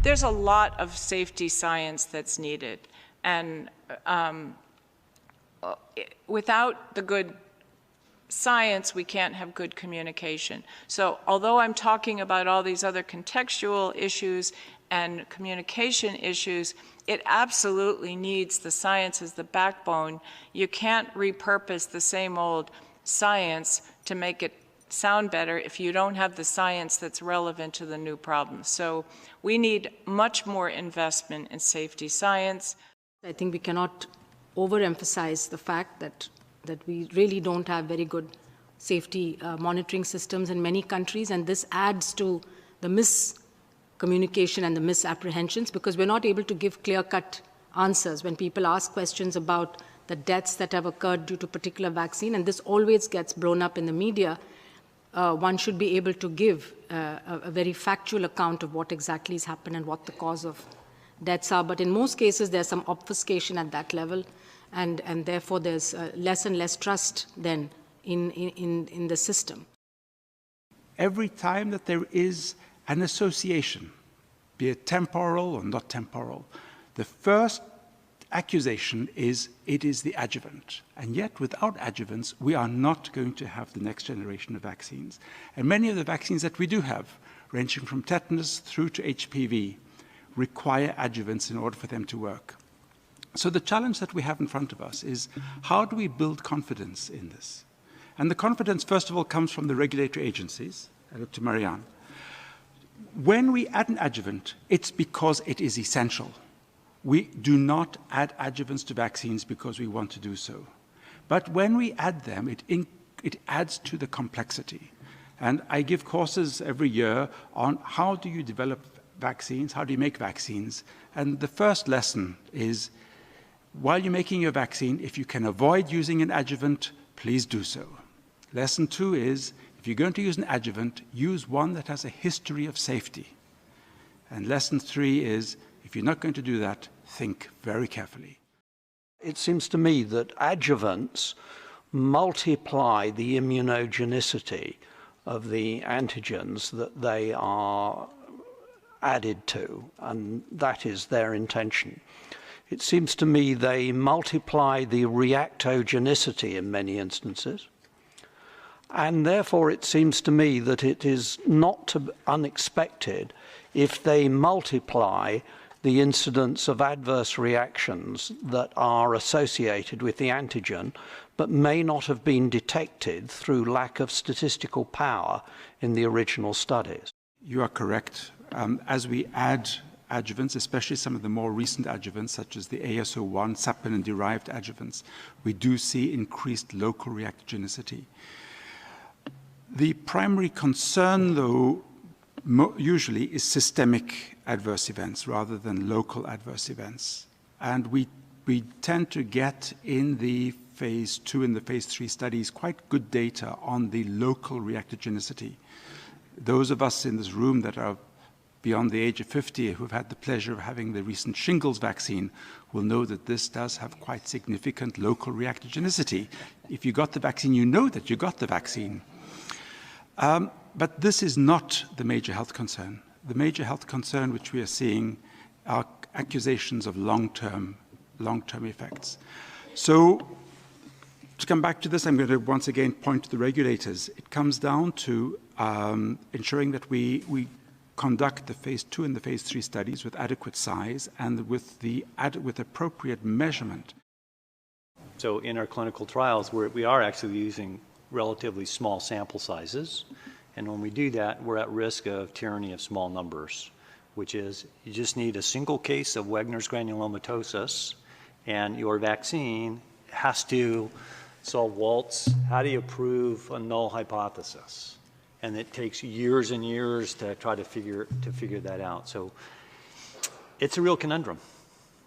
There's a lot of safety science that's needed, and without the good science, we can't have good communication. So although I'm talking about all these other contextual issues and communication issues, it absolutely needs the science as the backbone. You can't repurpose the same old science to make it sound better if you don't have the science that's relevant to the new problems. So we need much more investment in safety science. I think we cannot overemphasize the fact that we really don't have very good safety monitoring systems in many countries, and this adds to the miscommunication and the misapprehensions, because we're not able to give clear-cut answers when people ask questions about the deaths that have occurred due to a particular vaccine, and this always gets blown up in the media. One should be able to give a very factual account of what exactly has happened and what the cause of deaths are. But in most cases, there's some obfuscation at that level, and therefore there's less and less trust then in the system. Every time that there is an association, be it temporal or not temporal, the first accusation is it is the adjuvant. And yet, without adjuvants, we are not going to have the next generation of vaccines. And many of the vaccines that we do have, ranging from tetanus through to HPV, require adjuvants in order for them to work. So the challenge that we have in front of us is, how do we build confidence in this? And the confidence, first of all, comes from the regulatory agencies. I look to Marianne. When we add an adjuvant, it's because it is essential. We do not add adjuvants to vaccines because we want to do so. But when we add them, it adds to the complexity. And I give courses every year on how do you develop vaccines, how do you make vaccines. And the first lesson is, while you're making your vaccine, if you can avoid using an adjuvant, please do so. Lesson 2 is, if you're going to use an adjuvant, use one that has a history of safety. And lesson 3 is, if you're not going to do that, think very carefully. It seems to me that adjuvants multiply the immunogenicity of the antigens that they are added to, and that is their intention. It seems to me they multiply the reactogenicity in many instances, and therefore it seems to me that it is not unexpected if they multiply the incidence of adverse reactions that are associated with the antigen, but may not have been detected through lack of statistical power in the original studies. You are correct. As we add adjuvants, especially some of the more recent adjuvants, such as the AS01, saponin-derived adjuvants, we do see increased local reactogenicity. The primary concern, though, usually is systemic adverse events rather than local adverse events. And we tend to get in the phase 2 and the phase 3 studies quite good data on the local reactogenicity. Those of us in this room that are beyond the age of 50 who've had the pleasure of having the recent shingles vaccine will know that this does have quite significant local reactogenicity. If you got the vaccine, you know that you got the vaccine. But this is not the major health concern. The major health concern which we are seeing are accusations of long-term effects. So to come back to this, I'm going to once again point to the regulators. It comes down to ensuring that we conduct the phase 2 and the phase 3 studies with adequate size and with appropriate measurement. So in our clinical trials, we are actually using relatively small sample sizes. And when we do that, we're at risk of tyranny of small numbers, which is you just need a single case of Wegener's granulomatosis, and your vaccine has to solve Walt's. How do you prove a null hypothesis? And it takes years and years to try to figure that out. So it's a real conundrum,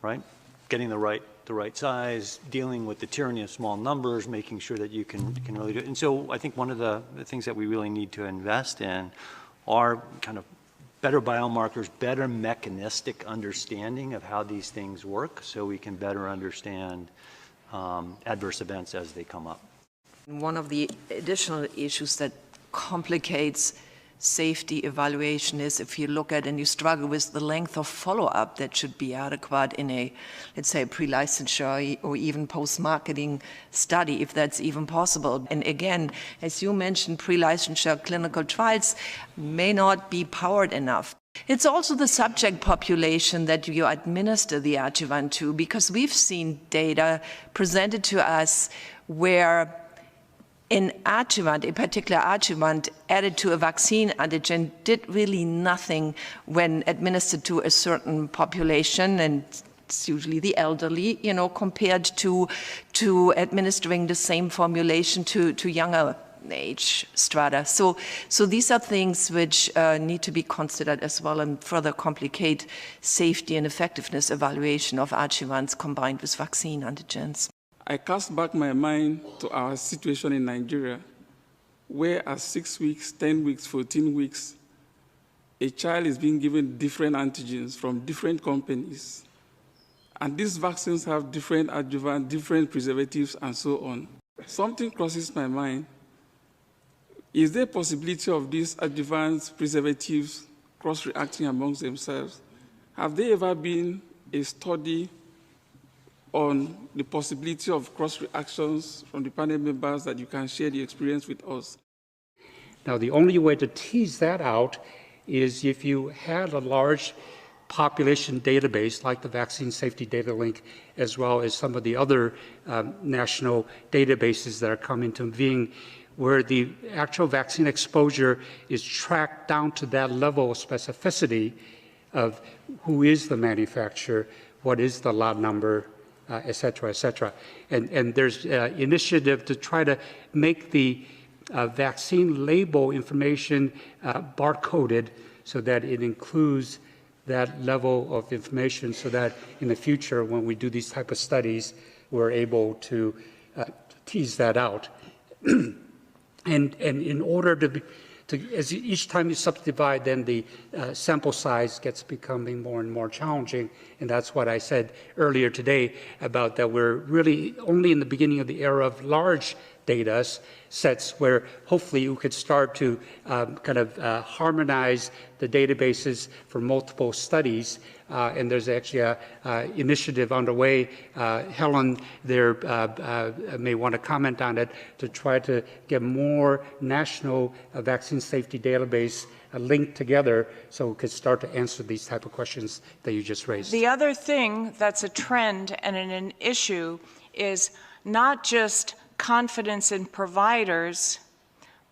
right? Getting the right size, dealing with the tyranny of small numbers, making sure that you can really do it. And so I think one of the things that we really need to invest in are kind of better biomarkers, better mechanistic understanding of how these things work so we can better understand adverse events as they come up. One of the additional issues that complicates safety evaluation is, if you look at and you struggle with the length of follow-up that should be adequate in a, let's say, pre-licensure or even post-marketing study, if that's even possible. And again, as you mentioned, pre-licensure clinical trials may not be powered enough. It's also the subject population that you administer the adjuvant to, because we've seen data presented to us where an adjuvant, a particular adjuvant added to a vaccine antigen did really nothing when administered to a certain population, and it's usually the elderly, you know, compared to administering the same formulation to younger age strata. So these are things which need to be considered as well and further complicate safety and effectiveness evaluation of adjuvants combined with vaccine antigens. I cast back my mind to our situation in Nigeria, where at 6 weeks, 10 weeks, 14 weeks, a child is being given different antigens from different companies. And these vaccines have different adjuvants, different preservatives, and so on. Something crosses my mind. Is there a possibility of these adjuvants, preservatives, cross-reacting amongst themselves? Have there ever been a study on the possibility of cross-reactions from the panel members that you can share the experience with us? Now, the only way to tease that out is if you had a large population database like the Vaccine Safety Data Link, as well as some of the other national databases that are coming to being, where the actual vaccine exposure is tracked down to that level of specificity of who is the manufacturer, what is the lot number, et cetera, et cetera. And there's initiative to try to make the vaccine label information barcoded so that it includes that level of information, so that in the future, when we do these type of studies, we're able to tease that out. And in order to as each time you subdivide, then the sample size gets becoming more and more challenging. And that's what I said earlier today about that we're really only in the beginning of the era of large data sets where hopefully you could start to harmonize the databases for multiple studies. And there's actually an initiative underway. Helen there may want to comment on it to try to get more national vaccine safety database linked together so we could start to answer these type of questions that you just raised. The other thing that's a trend and an issue is not just confidence in providers,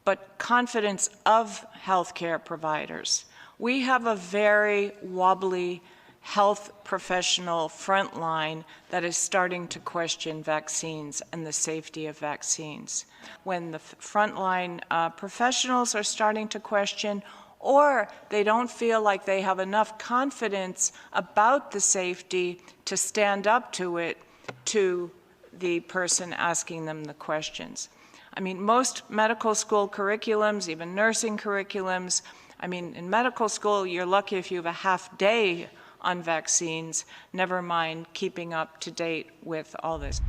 but confidence of healthcare providers. We have a very wobbly health professional frontline that is starting to question vaccines and the safety of vaccines. When the frontline professionals are starting to question, or they don't feel like they have enough confidence about the safety to stand up to it, to the person asking them the questions. I mean, most medical school curriculums, even nursing curriculums, I mean, in medical school, you're lucky if you have a half day on vaccines, never mind keeping up to date with all this.